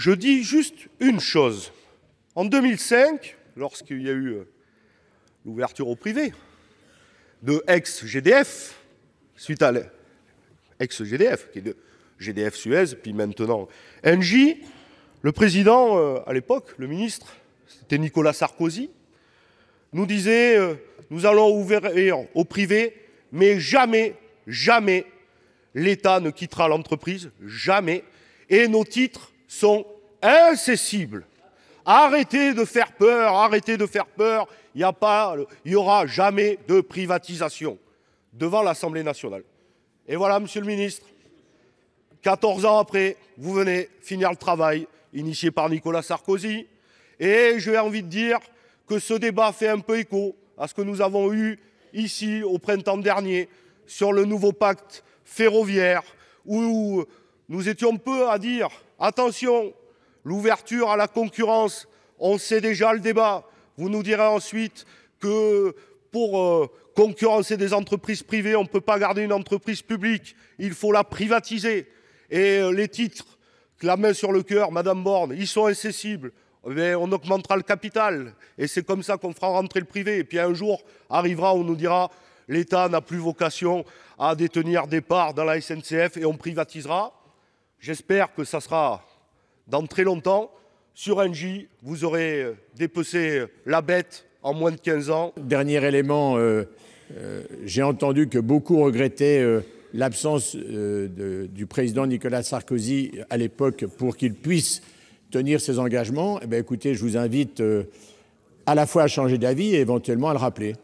Je dis juste une chose. En 2005, lorsqu'il y a eu l'ouverture au privé de ex-GDF, suite à ex-GDF, qui est de GDF Suez, puis maintenant Engie, le président, à l'époque, le ministre, c'était Nicolas Sarkozy, nous disait nous allons ouvrir au privé, mais jamais, jamais, l'État ne quittera l'entreprise, jamais, et nos titres sont incessibles. Arrêtez de faire peur, arrêtez de faire peur, il n'y aura jamais de privatisation devant l'Assemblée nationale. Et voilà, monsieur le ministre, 14 ans après, vous venez finir le travail initié par Nicolas Sarkozy, et j'ai envie de dire que ce débat fait un peu écho à ce que nous avons eu ici au printemps dernier sur le nouveau pacte ferroviaire, où nous étions peu à dire « Attention, l'ouverture à la concurrence, on sait déjà le débat ». Vous nous direz ensuite que pour concurrencer des entreprises privées, on ne peut pas garder une entreprise publique, il faut la privatiser. Et les titres, la main sur le cœur, Madame Borne, ils sont incessibles. Mais on augmentera le capital. Et c'est comme ça qu'on fera rentrer le privé. Et puis un jour arrivera où on nous dira l'État n'a plus vocation à détenir des parts dans la SNCF et on privatisera. J'espère que ça sera dans très longtemps. Sur Engie, vous aurez dépecé la bête en moins de 15 ans. Dernier élément, j'ai entendu que beaucoup regrettaient l'absence du président Nicolas Sarkozy à l'époque pour qu'il puisse tenir ses engagements. Eh bien, écoutez, je vous invite à la fois à changer d'avis et éventuellement à le rappeler.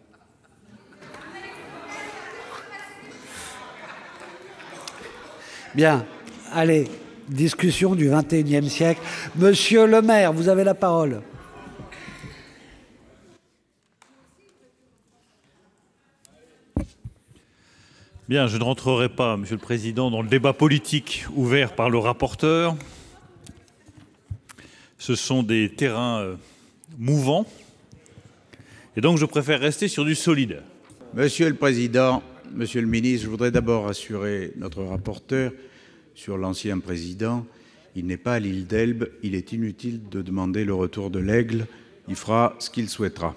Bien, allez, discussion du XXIe siècle. Monsieur le maire, vous avez la parole. Bien, je ne rentrerai pas, Monsieur le Président, dans le débat politique ouvert par le rapporteur. Ce sont des terrains mouvants. Et donc, je préfère rester sur du solide. Monsieur le Président, Monsieur le Ministre, je voudrais d'abord rassurer notre rapporteur sur l'ancien président. Il n'est pas à l'île d'Elbe. Il est inutile de demander le retour de l'aigle. Il fera ce qu'il souhaitera.